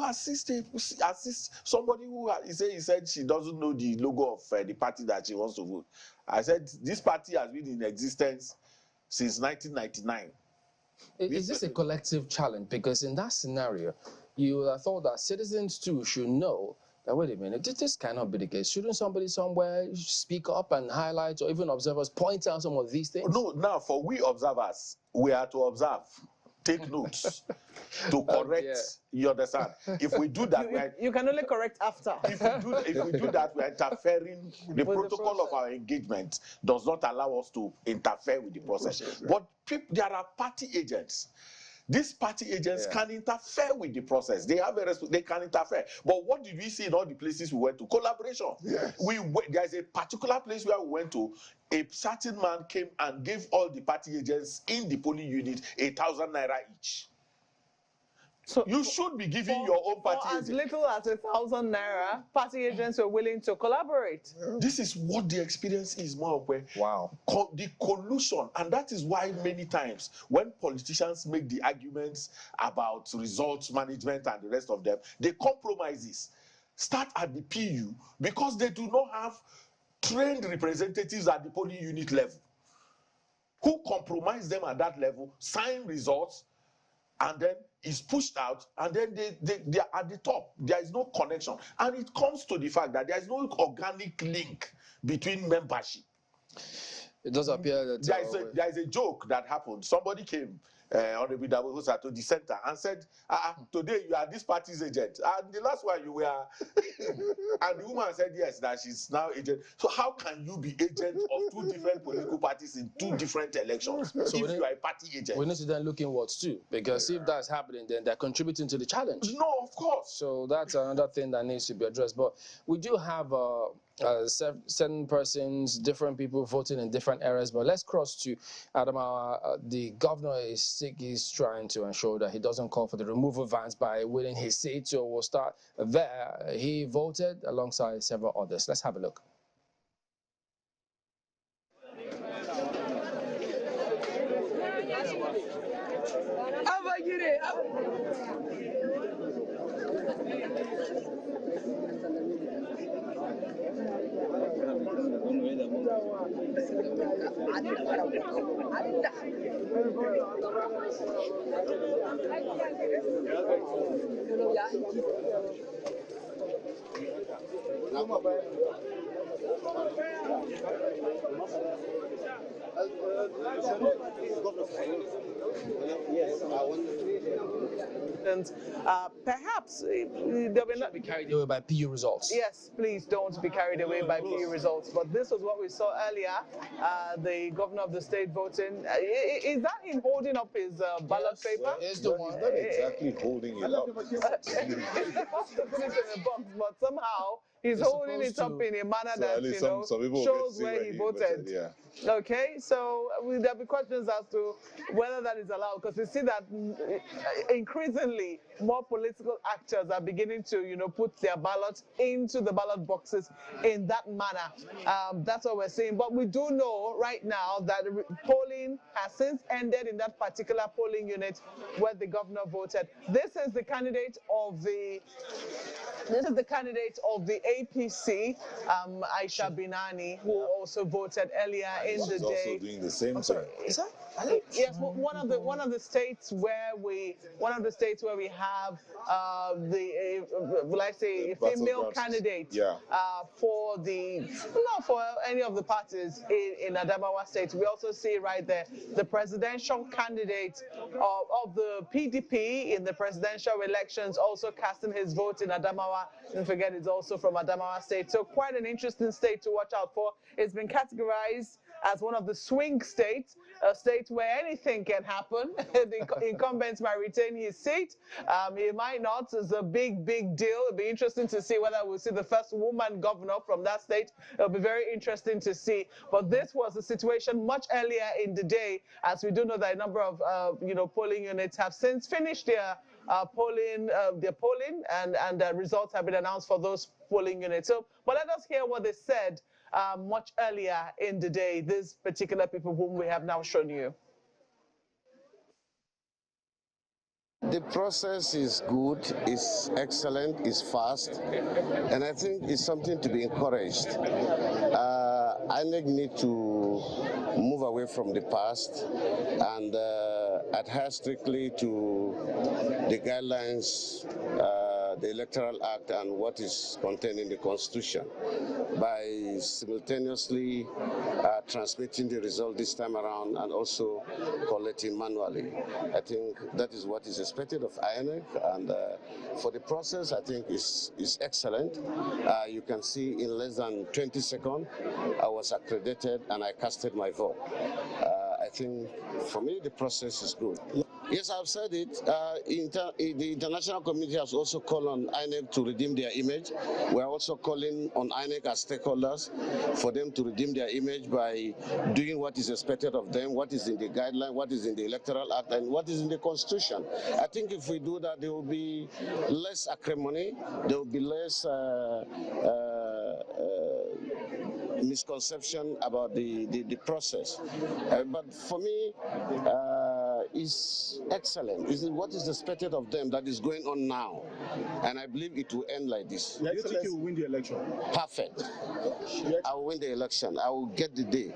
assist somebody who he said she doesn't know the logo of the party that she wants to vote. I said this party has been in existence since 1999. Is this a collective challenge? Because in that scenario, you would have thought that citizens too should know that, wait a minute, this cannot be the case. Shouldn't somebody somewhere speak up and highlight, or even observers point out some of these things? No, now for we observers, we are to observe, take notes, to correct. You understand? If we do that, you can only correct after. If we do that, we're interfering. The protocol of our engagement does not allow us to interfere with the process. But there are party agents These party agents can interfere with the process. They have they can interfere. But what did we see in all the places we went to? Collaboration. Yes. There's a particular place where we went to. A certain man came and gave all the party agents in the polling unit 1,000 naira each. So you should be giving your own party for as little as 1,000 naira, party agents are willing to collaborate. This is what the experience is more of. Wow. The collusion, and that is why many times when politicians make the arguments about results management and the rest of them, they compromises start at the PU because they do not have trained representatives at the polling unit level who compromise them at that level, sign results, and then is pushed out, and then they are at the top. There is no connection. And it comes to the fact that there is no organic link between membership. It does appear that there is a joke that happened. Somebody came on the Bidabo to the center and said, today you are this party's agent. And the last one you were, and the woman said yes, that she's now agent. So how can you be agent of two different political parties in two different elections if you are a party agent? We need to then look inwards too, because if that's happening, then they're contributing to the challenge. No, of course. So that's another thing that needs to be addressed. But we do have certain persons, different people voting in different areas. But let's cross to Adamawa. The governor is trying to ensure that he doesn't call for the removal of vans by winning his seat. So we'll start there. He voted alongside several others. Let's have a look. And perhaps they will not be carried away by PU results. Yes, please don't be carried away by PU results. But this was what we saw earlier. The governor of the state voting. Is that him holding up his ballot paper? It's the one. He's not exactly holding it up. He's supposed to put it in a box, but somehow he's holding it up in a manner that shows where he voted. Yeah. Okay, so there'll be questions as to whether that is allowed, because we see that increasingly more political actors are beginning to, put their ballots into the ballot boxes in that manner. That's what we're seeing. But we do know right now that polling has since ended in that particular polling unit where the governor voted. This is the candidate of the APC, Aisha Binani, who also voted earlier in the day. Also doing the same thing. Yes, one of the states where we have a female candidate for not for any of the parties in Adamawa State. We also see right there the presidential candidate of the PDP in the presidential elections also casting his vote in Adamawa. Don't forget, it's also from Adamawa State. So quite an interesting state to watch out for. It's been categorized as one of the swing states, a state where anything can happen. The incumbent might retain his seat. He might not. It's a big, big deal. It'll be interesting to see whether we'll see the first woman governor from that state. It'll be very interesting to see. But this was a situation much earlier in the day, as we do know that a number of polling units have since finished their polling, and the results have been announced for those polling units. So, but let us hear what they said much earlier in the day, these particular people whom we have now shown you. The process is good, is excellent, is fast, and I think it's something to be encouraged. INEC need to move away from the past and adhere strictly to the guidelines, the Electoral Act, and what is contained in the Constitution by simultaneously transmitting the result this time around and also collecting manually. I think that is what is expected of INEC, and for the process, I think is excellent. You can see in less than 20 seconds, I was accredited and I casted my vote. I think for me, the process is good. Yes, I've said it. The international community has also called on INEC to redeem their image. We're also calling on INEC as stakeholders for them to redeem their image by doing what is expected of them, what is in the guideline, what is in the Electoral Act, and what is in the Constitution. I think if we do that, there will be less acrimony, there will be less misconception about the process. But for me, is excellent. Is what is expected of them that is going on now, and I believe it will end like this. Do you think you will win the election? Perfect. I will win the election. I will get the day.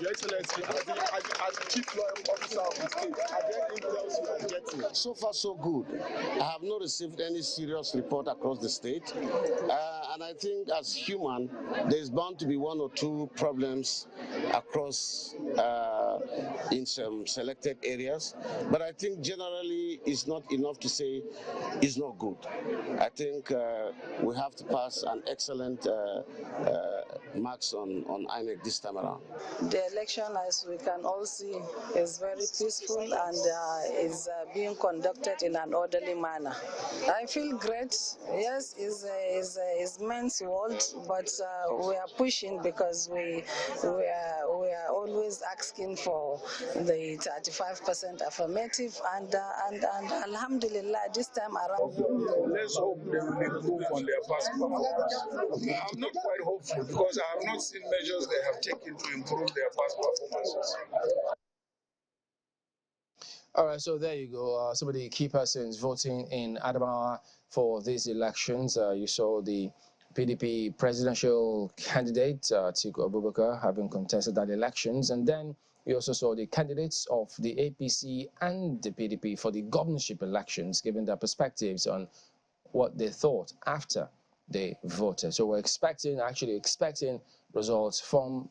Your Excellency, as the chief law officer of the state, are there any else you are getting? So far, so good. I have not received any serious report across the state, and I think as human, there is bound to be one or two problems across in some selected areas, but I think generally it's not enough to say it's not good. I think we have to pass an excellent marks on INEC this time around. The election, as we can all see, is very peaceful and is being conducted in an orderly manner. I feel great. Yes, it's men's world, but we are pushing because we are always asking for the 35% affirmative, and Alhamdulillah, this time around. Let's hope they will improve on their past performance. I'm not quite hopeful because I have not seen measures they have taken to improve their past performances. All right, so there you go. Some of the key persons voting in Adamawa for these elections. You saw the PDP presidential candidate, Atiku Abubakar, having contested that elections. And then you also saw the candidates of the APC and the PDP for the governorship elections, giving their perspectives on what they thought after they voted. So we're expecting results from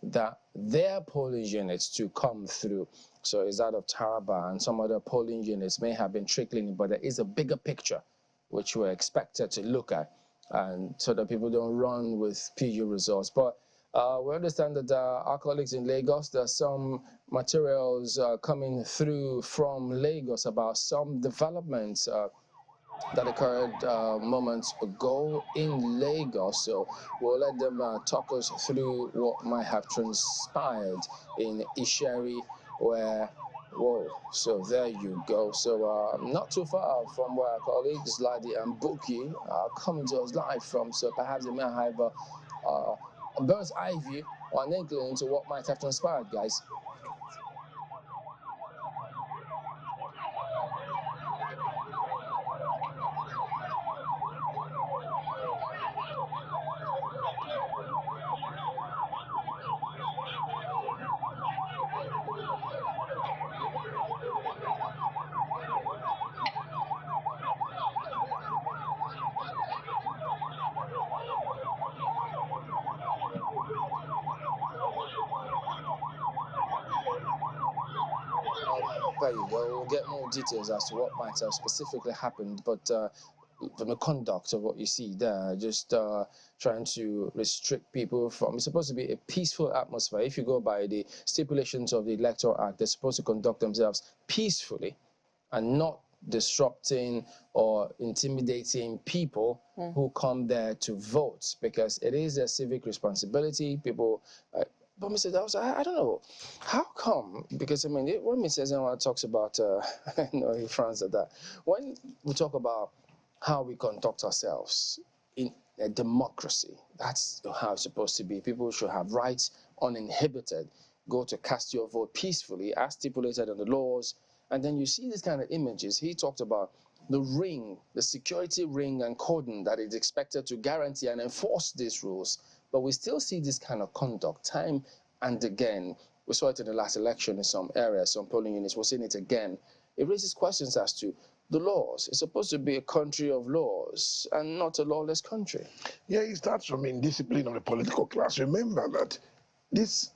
their polling units to come through. So is that of Taraba and some other polling units may have been trickling in, but there is a bigger picture which we're expected to look at, and so that people don't run with PU results. But we understand that our colleagues in Lagos, there's some materials coming through from Lagos about some developments that occurred moments ago in Lagos. So we'll let them talk us through what might have transpired in Isheri, where, whoa, so there you go. So not too far from where our colleagues Ladi and Buki are coming to us live from, so perhaps they may have a bird's eye view or an inkling into what might have transpired, guys. There you go. We'll get more details as to what might have specifically happened, but from the conduct of what you see there, just trying to restrict people from, it's supposed to be a peaceful atmosphere. If you go by the stipulations of the Electoral Act, they're supposed to conduct themselves peacefully and not disrupting or intimidating people who come there to vote, because it is their civic responsibility. People but Mr. Dawes, I don't know, how come? Because I mean, when Mr. Zenwa talks about, I know he frowns at that. When we talk about how we conduct ourselves in a democracy, that's how it's supposed to be. People should have rights uninhibited. Go to cast your vote peacefully, as stipulated in the laws. And then you see these kind of images. He talked about the ring, the security ring and cordon that is expected to guarantee and enforce these rules. But we still see this kind of conduct time and again. We saw it in the last election in some areas, some polling units. We're seeing it again. It raises questions as to the laws. It's supposed to be a country of laws and not a lawless country. Yeah, it starts from indiscipline of the political class. Remember that this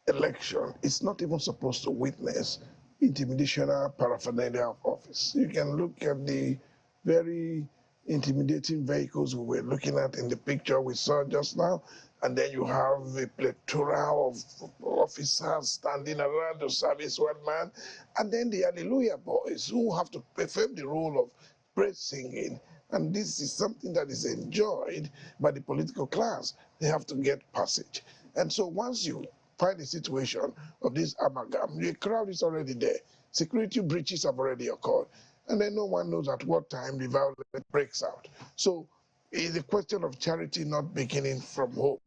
election is not even supposed to witness intimidation or paraphernalia of office. You can look at the very intimidating vehicles we were looking at in the picture we saw just now. and then you have a plethora of officers standing around to service one man, and then the Hallelujah boys who have to perform the role of praise singing. And this is something that is enjoyed by the political class. They have to get passage. And so once you find a situation of this amalgam, the crowd is already there. Security breaches have already occurred. And then no one knows at what time the violence breaks out. So it's a question of charity not beginning from home.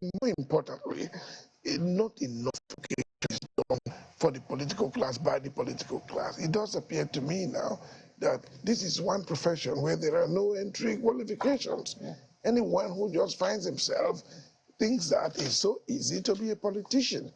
More importantly, not enough is done for the political class by the political class. It does appear to me now that this is one profession where there are no entry qualifications. Anyone who just finds himself thinks that it's so easy to be a politician.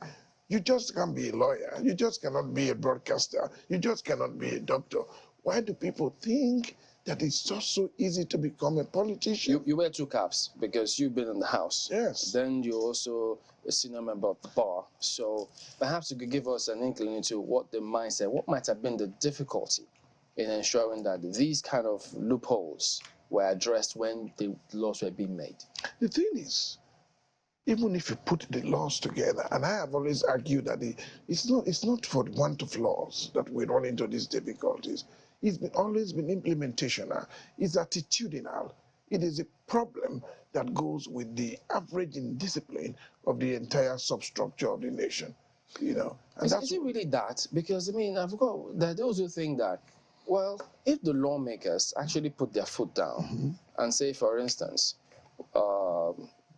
You just can't be a lawyer. You just cannot be a broadcaster. You just cannot be a doctor. Why do people think that it's just so easy to become a politician? You wear two caps because you've been in the House. Yes. Then you're also a senior member of the bar. So perhaps you could give us an inkling into what the mindset, what might have been the difficulty in ensuring that these kind of loopholes were addressed when the laws were being made. The thing is, even if you put the laws together, and I have always argued that it's not for want of laws that we run into these difficulties. It's always been implementational. It's attitudinal. It is a problem that goes with the average indiscipline of the entire substructure of the nation. You know, and Is it really that? Because I mean, I've got there are those who think that, well, if the lawmakers actually put their foot down and say, for instance,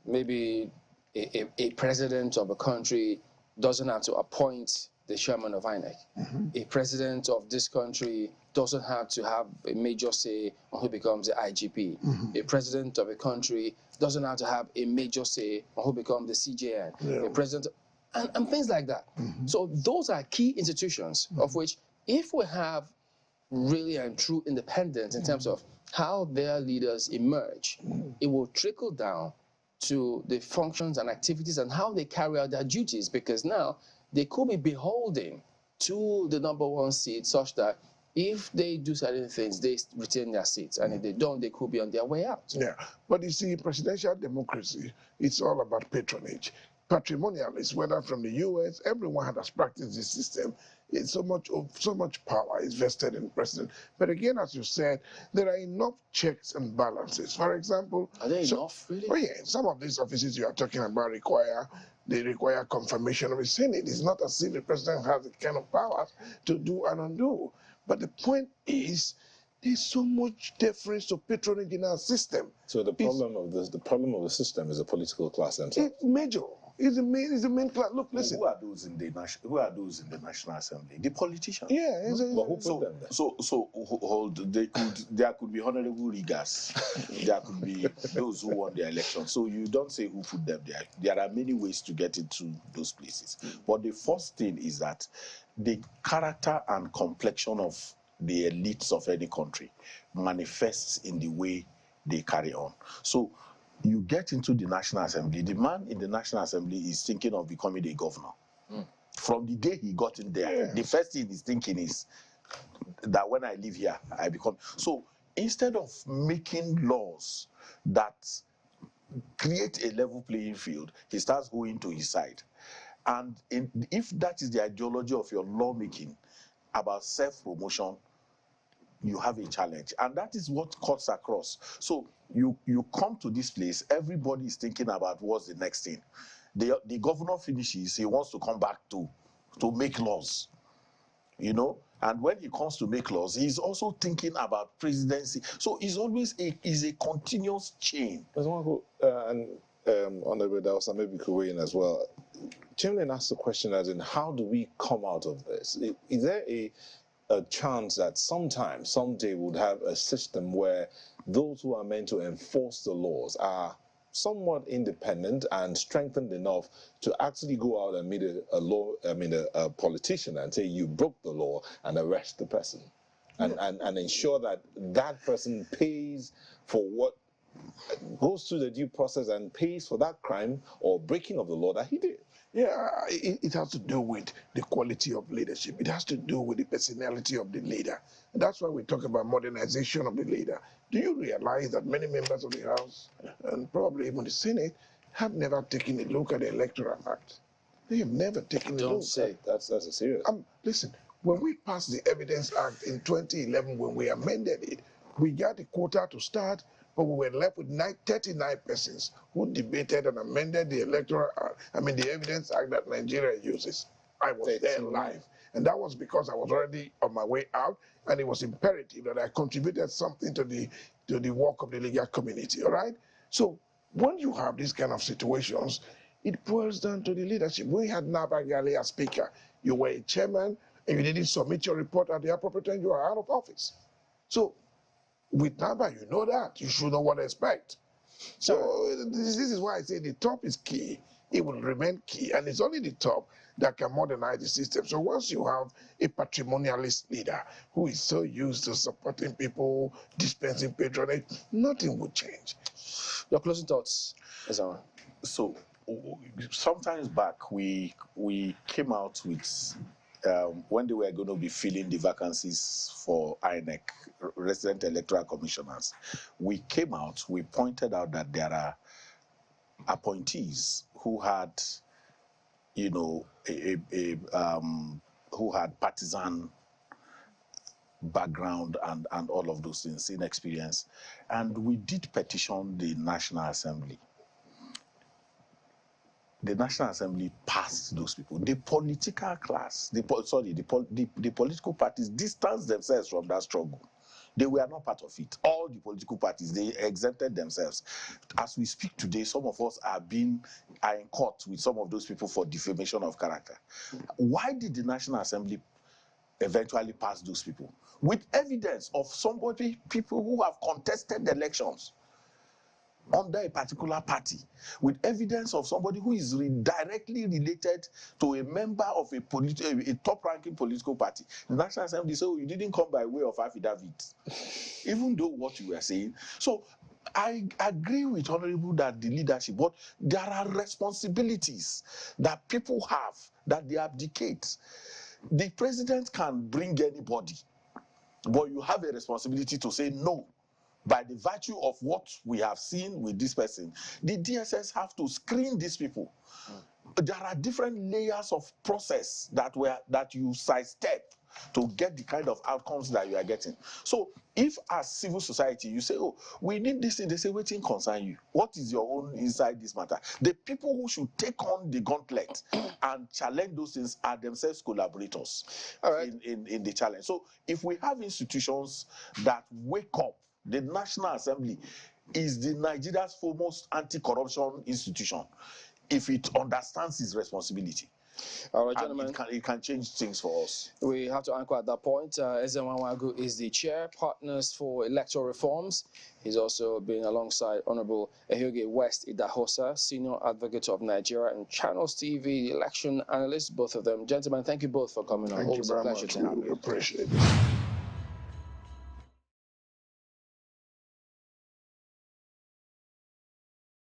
maybe a president of a country doesn't have to appoint the chairman of INEC. A president of this country doesn't have to have a major say on who becomes the IGP. A president of a country doesn't have to have a major say on who becomes the CJN. A president, and things like that. So those are key institutions of which, if we have really and true independence in terms of how their leaders emerge, it will trickle down to the functions and activities and how they carry out their duties, because now they could be beholden to the #1 seat, such that if they do certain things, they retain their seats, and if they don't, they could be on their way out. Yeah, but you see, presidential democracy, it's all about patronage. Patrimonialists, whether from the US, everyone has practiced this system. It's so much power is vested in the president. But again, as you said, there are enough checks and balances. For example, are there enough, really? Oh yeah, some of these offices you are talking about require confirmation of the Senate. It's not as if the president has the kind of power to do and undo. But the point is, there's so much deference to patronage in our system. So the problem of the system is the political class themselves. It's major. It's the main class. Look, listen. Who are those in the National Assembly? The politicians. Yeah. But who put them there? So hold. There could be honorable riggers. There could be those who won the election. So you don't say who put them there. There are many ways to get into those places. But the first thing is that the character and complexion of the elites of any country manifests in the way they carry on. So you get into the National Assembly, the man in the National Assembly is thinking of becoming a governor. From the day he got in there, the first thing he's thinking is that when I live here, I become. So instead of making laws that create a level playing field, he starts going to his side. And if that is the ideology of your lawmaking about self-promotion, you have a challenge, and that is what cuts across. So you come to this place, everybody is thinking about what's the next thing. The governor finishes, he wants to come back to make laws, you know. And when he comes to make laws, he's also thinking about presidency. So it's always a continuous chain. There's one who Honorable Dawson, maybe could weigh in as well. Chamberlain asked the question as in, how do we come out of this? Is there a chance that someday we'll have a system where those who are meant to enforce the laws are somewhat independent and strengthened enough to actually go out and meet a politician and say you broke the law and arrest the person, and ensure that that person pays for what goes through the due process and pays for that crime or breaking of the law that he did? Yeah, it has to do with the quality of leadership. It has to do with the personality of the leader. And that's why we talk about modernization of the leader. Do you realize that many members of the House, and probably even the Senate, have never taken a look at the Electoral Act. They have never taken a look. Don't say that's a serious. Listen, when we passed the Evidence Act in 2011, when we amended it, we got the quota to start, but we were left with 39 persons who debated and amended the the Evidence Act that Nigeria uses. I was there live. And that was because I was already on my way out, and it was imperative that I contributed something to the work of the legal community, all right? So when you have these kind of situations, it boils down to the leadership. We had Nabagali as speaker. You were a chairman, and you didn't submit your report at the appropriate time, you are out of office. So with Naba, you know that. You should know what to expect. So this is why I say the top is key. It will remain key, and it's only the top that can modernize the system. So once you have a patrimonialist leader who is so used to supporting people, dispensing patronage, nothing will change. Your closing thoughts, Ezawa? So sometimes back, we came out with, when they were going to be filling the vacancies for INEC, resident electoral commissioners, we came out, we pointed out that there are appointees who had, who had partisan background and all of those things, inexperience. And we did petition the National Assembly. The National Assembly passed those people. The political class, the political parties distanced themselves from that struggle. They were not part of it. All the political parties, they exempted themselves. As we speak today, some of us are in court with some of those people for defamation of character. Why did the National Assembly eventually pass those people? With evidence of people who have contested the elections under a particular party, with evidence of somebody who is directly related to a member of a top-ranking political party. The National Assembly said, you didn't come by way of affidavit, even though what you were saying. So I agree with Honorable that the leadership, but there are responsibilities that people have that they abdicate. The president can bring anybody, but you have a responsibility to say no. By the virtue of what we have seen with this person, the DSS have to screen these people. There are different layers of process that you sidestep to get the kind of outcomes that you are getting. So if as civil society you say, oh, we need this thing, they say, waiting concern you. What is your own inside this matter? The people who should take on the gauntlet and challenge those things are themselves collaborators in the challenge. So if we have institutions that wake up, the National Assembly is the Nigeria's foremost anti-corruption institution if it understands its responsibility. All right, gentlemen. It can change things for us. We have to anchor at that point. Ezenwa is the chair, Partners for Electoral Reforms. He's also been alongside Honorable Ehioge West Idahosa, Senior Advocate of Nigeria, and Channels TV election analyst, both of them. Gentlemen, thank you both for coming on. Thank you very much. Always a pleasure to have you. Appreciate it.